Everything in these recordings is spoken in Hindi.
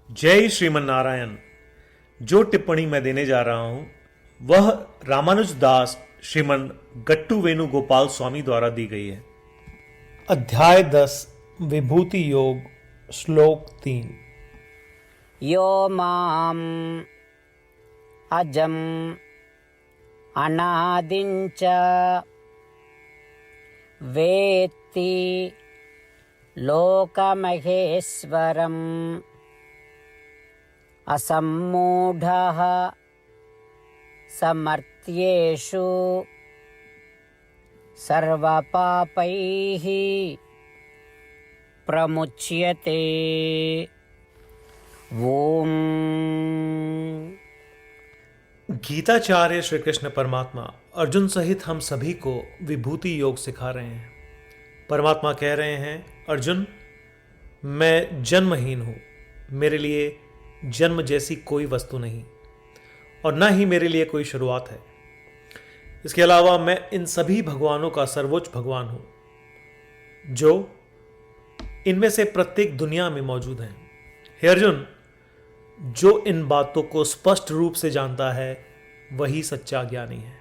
जय श्रीमन नारायण। जो टिप्पणी मैं देने जा रहा हूं वह रामानुज दास श्रीमन गट्टू वेणुगोपाल स्वामी द्वारा दी गई है। अध्याय 10 विभूति योग श्लोक 3। यो माम अजम अनादिंच वेत्ति लोकमहेश्वरम असम्मूढ़ः समर्थ्येषु सर्वपापैः प्रमुच्यते। ओम। गीताचार्य श्री कृष्ण परमात्मा अर्जुन सहित हम सभी को विभूति योग सिखा रहे हैं। परमात्मा कह रहे हैं, अर्जुन मैं जन्महीन हूं, मेरे लिए जन्म जैसी कोई वस्तु नहीं और न ही मेरे लिए कोई शुरुआत है। इसके अलावा मैं इन सभी भगवानों का सर्वोच्च भगवान हूं जो इनमें से प्रत्येक दुनिया में मौजूद हैं। हे अर्जुन, जो इन बातों को स्पष्ट रूप से जानता है वही सच्चा ज्ञानी है।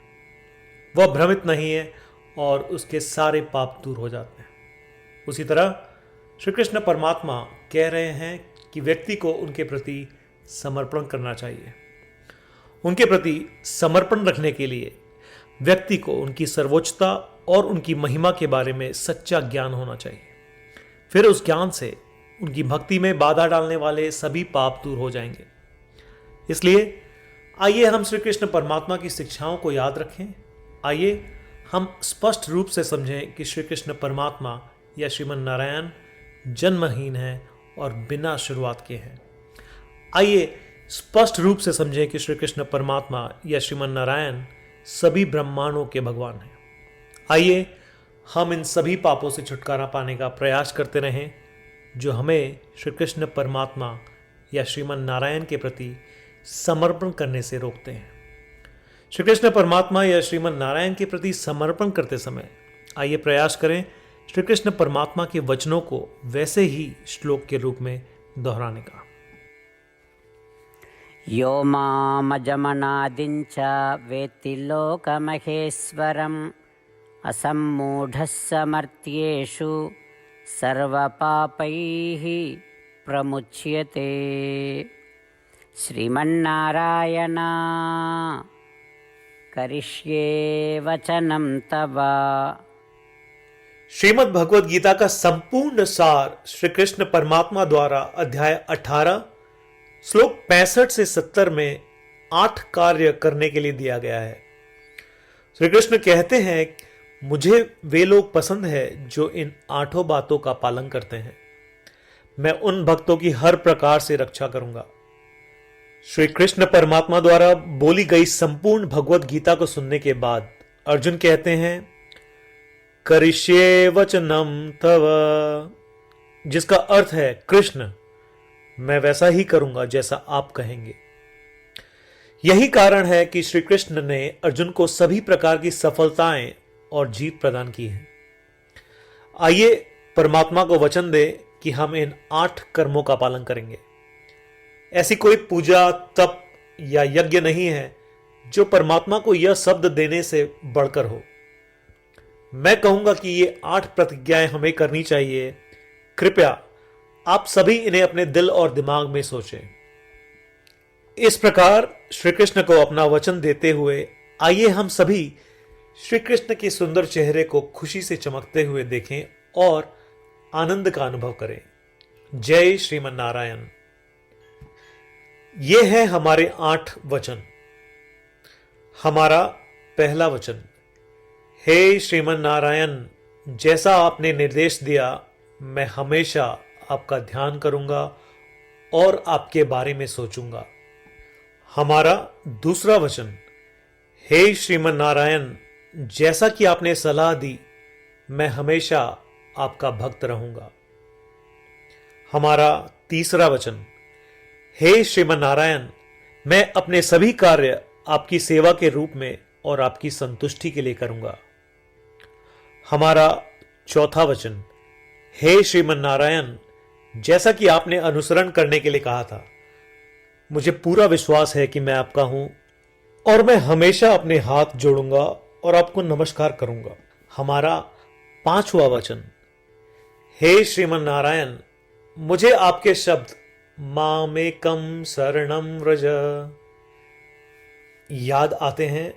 वह भ्रमित नहीं है और उसके सारे पाप दूर हो जाते हैं। उसी तरह श्री कृष्ण परमात्मा कह रहे हैं कि व्यक्ति को उनके प्रति समर्पण करना चाहिए। उनके प्रति समर्पण रखने के लिए व्यक्ति को उनकी सर्वोच्चता और उनकी महिमा के बारे में सच्चा ज्ञान होना चाहिए। फिर उस ज्ञान से उनकी भक्ति में बाधा डालने वाले सभी पाप दूर हो जाएंगे। इसलिए आइए हम श्री कृष्ण परमात्मा की शिक्षाओं को याद रखें। आइए हम स्पष्ट रूप से समझें कि श्री कृष्ण परमात्मा या श्रीमन नारायण जन्महीन है और बिना शुरुआत के हैं। आइए स्पष्ट रूप से समझें कि श्री कृष्ण परमात्मा या श्रीमन नारायण सभी ब्रह्मांडों के भगवान हैं। आइए हम इन सभी पापों से छुटकारा पाने का प्रयास करते रहें जो हमें श्री कृष्ण परमात्मा या श्रीमन नारायण के प्रति समर्पण करने से रोकते हैं। श्री कृष्ण परमात्मा या श्रीमन नारायण के प्रति समर्पण करते समय आइए प्रयास करें श्री कृष्ण परमात्मा के वचनों को वैसे ही श्लोक के रूप में दोहराने का। यो मामजमनादिंच वेत्ति लोकमहेश्वरम असम्मूढ़ः समर्थ्येषु सर्वपापैः प्रमुच्यते। श्रीमन्नारायण करिष्ये वचनं तव। श्रीमद् भगवद गीता का संपूर्ण सार श्री कृष्ण परमात्मा द्वारा अध्याय 18 श्लोक 65 से 70 में 8 कार्य करने के लिए दिया गया है। श्री कृष्ण कहते हैं, मुझे वे लोग पसंद है जो इन 8 बातों का पालन करते हैं। मैं उन भक्तों की हर प्रकार से रक्षा करूंगा। श्री कृष्ण परमात्मा द्वारा बोली गई संपूर्ण भगवद गीता को सुनने के बाद अर्जुन कहते हैं, करिष्ये वचनम तव, जिसका अर्थ है कृष्ण मैं वैसा ही करूंगा जैसा आप कहेंगे। यही कारण है कि श्री कृष्ण ने अर्जुन को सभी प्रकार की सफलताएं और जीत प्रदान की है। आइए परमात्मा को वचन दे कि हम इन 8 कर्मों का पालन करेंगे। ऐसी कोई पूजा, तप या यज्ञ नहीं है जो परमात्मा को यह शब्द देने से बढ़कर हो। मैं कहूंगा कि ये 8 प्रतिज्ञाएं हमें करनी चाहिए। कृपया आप सभी इन्हें अपने दिल और दिमाग में सोचें। इस प्रकार श्री कृष्ण को अपना वचन देते हुए आइए हम सभी श्री कृष्ण के सुंदर चेहरे को खुशी से चमकते हुए देखें और आनंद का अनुभव करें। जय श्रीमन नारायण। ये है हमारे 8 वचन। हमारा पहला वचन, हे श्रीमन नारायण, जैसा आपने निर्देश दिया मैं हमेशा आपका ध्यान करूंगा और आपके बारे में सोचूंगा। हमारा दूसरा वचन, हे श्रीमन नारायण, जैसा कि आपने सलाह दी मैं हमेशा आपका भक्त रहूंगा। हमारा तीसरा वचन, हे श्रीमन नारायण, मैं अपने सभी कार्य आपकी सेवा के रूप में और आपकी संतुष्टि के लिए करूंगा। हमारा चौथा वचन, हे श्रीमन नारायण, जैसा कि आपने अनुसरण करने के लिए कहा था मुझे पूरा विश्वास है कि मैं आपका हूं और मैं हमेशा अपने हाथ जोड़ूंगा और आपको नमस्कार करूंगा। हमारा 5वां वचन, हे श्रीमन नारायण, मुझे आपके शब्द मामेकम शरणम व्रज याद आते हैं,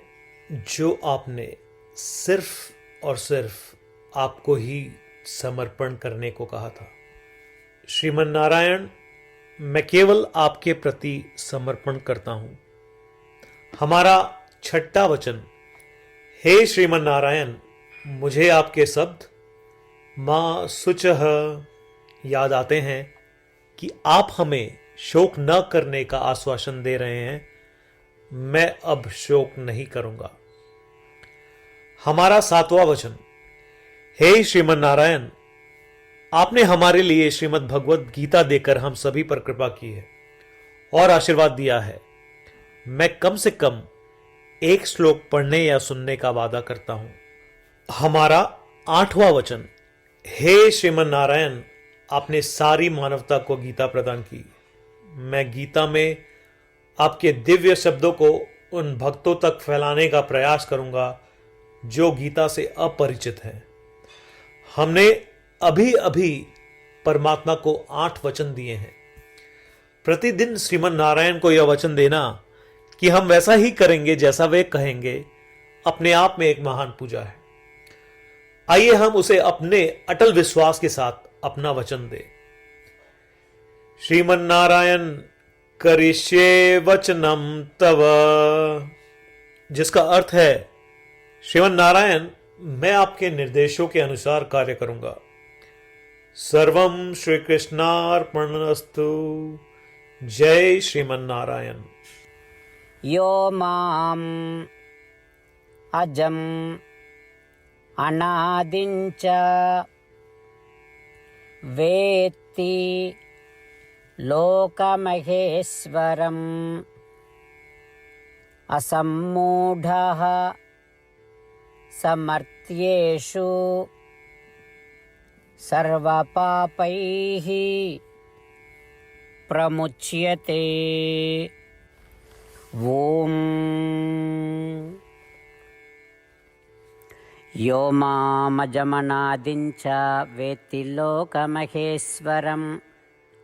जो आपने सिर्फ और सिर्फ आपको ही समर्पण करने को कहा था। श्रीमन नारायण, मैं केवल आपके प्रति समर्पण करता हूं। हमारा 6वां वचन, हे श्रीमन नारायण, मुझे आपके शब्द मां शुचः याद आते हैं कि आप हमें शोक न करने का आश्वासन दे रहे हैं। मैं अब शोक नहीं करूंगा। हमारा 7वां वचन, हे श्रीमन नारायण, आपने हमारे लिए श्रीमद् भगवद गीता देकर हम सभी पर कृपा की है और आशीर्वाद दिया है। मैं कम से कम एक श्लोक पढ़ने या सुनने का वादा करता हूं। हमारा 8वां वचन, हे श्रीमन नारायण, आपने सारी मानवता को गीता प्रदान की। मैं गीता में आपके दिव्य शब्दों को उन भक्तों तक फैलाने का प्रयास करूंगा जो गीता से अपरिचित हैं। हमने अभी अभी परमात्मा को 8 वचन दिए हैं। प्रतिदिन श्रीमन नारायण को यह वचन देना कि हम वैसा ही करेंगे जैसा वे कहेंगे, अपने आप में एक महान पूजा है। आइए हम उसे अपने अटल विश्वास के साथ अपना वचन दें। श्रीमन नारायण करिष्ये वचनम तव, जिसका अर्थ है, श्रीमन नारायण, मैं आपके निर्देशों के अनुसार कार्य करूंगा। सर्वम श्री कृष्णार्पणमस्तु। जय श्रीमन नारायण। यो माम् अजम् अनादिञ्च वेत्ति लोकमहेश्वरम् असम्मूढः समर्थ्येषु सर्वपापैः प्रमुच्यते। ॐ यो मामजमनादिञ्च वेत्ति लोकमहेश्वरम्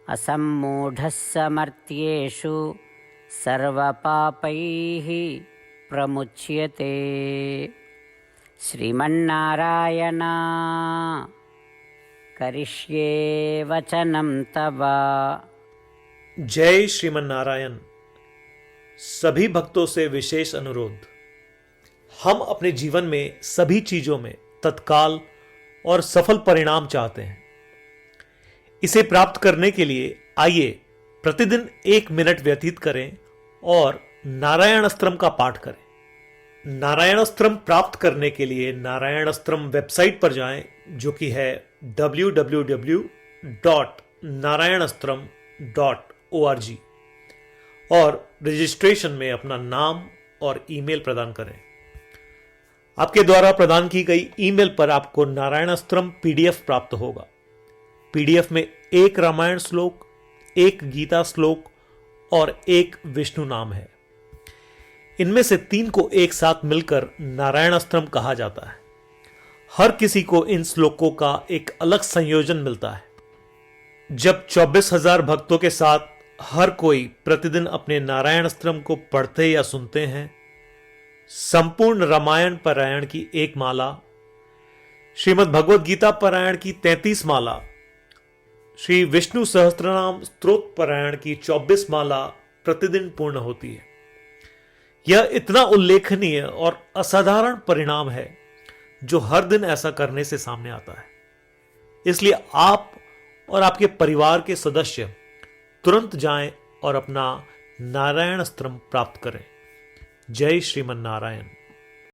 असम्मूढः समर्थ्येषु सर्वपापैः प्रमुच्यते। श्रीमन्नारायण करिष्ये वचनं तव। जय श्रीमन नारायण। सभी भक्तों से विशेष अनुरोध, हम अपने जीवन में सभी चीजों में तत्काल और सफल परिणाम चाहते हैं। इसे प्राप्त करने के लिए आइए प्रतिदिन 1 मिनट व्यतीत करें और नारायण अस्त्रम का पाठ करें। नारायण अस्त्रम प्राप्त करने के लिए नारायण अस्त्रम वेबसाइट पर जाएं, जो कि है www.narayanastram.org, और रजिस्ट्रेशन में अपना नाम और ईमेल प्रदान करें। आपके द्वारा प्रदान की गई ईमेल पर आपको नारायण अस्त्रम पीडीएफ प्राप्त होगा। पीडीएफ में 1 रामायण श्लोक, 1 गीता श्लोक और 1 विष्णु नाम है। इनमें से 3 को एक साथ मिलकर नारायण अस्त्रम कहा जाता है। हर किसी को इन श्लोकों का एक अलग संयोजन मिलता है। जब 24,000 भक्तों के साथ हर कोई प्रतिदिन अपने नारायण अस्त्रम को पढ़ते या सुनते हैं, संपूर्ण रामायण पारायण की 1 माला, श्रीमद् भगवद गीता पारायण की 33 माला, श्री विष्णु सहस्त्रनाम स्तोत्र पारायण की 24 माला प्रतिदिन पूर्ण होती है। यह इतना उल्लेखनीय और असाधारण परिणाम है जो हर दिन ऐसा करने से सामने आता है। इसलिए आप और आपके परिवार के सदस्य तुरंत जाएं और अपना नारायण अस्त्रम प्राप्त करें। जय श्रीमन नारायण।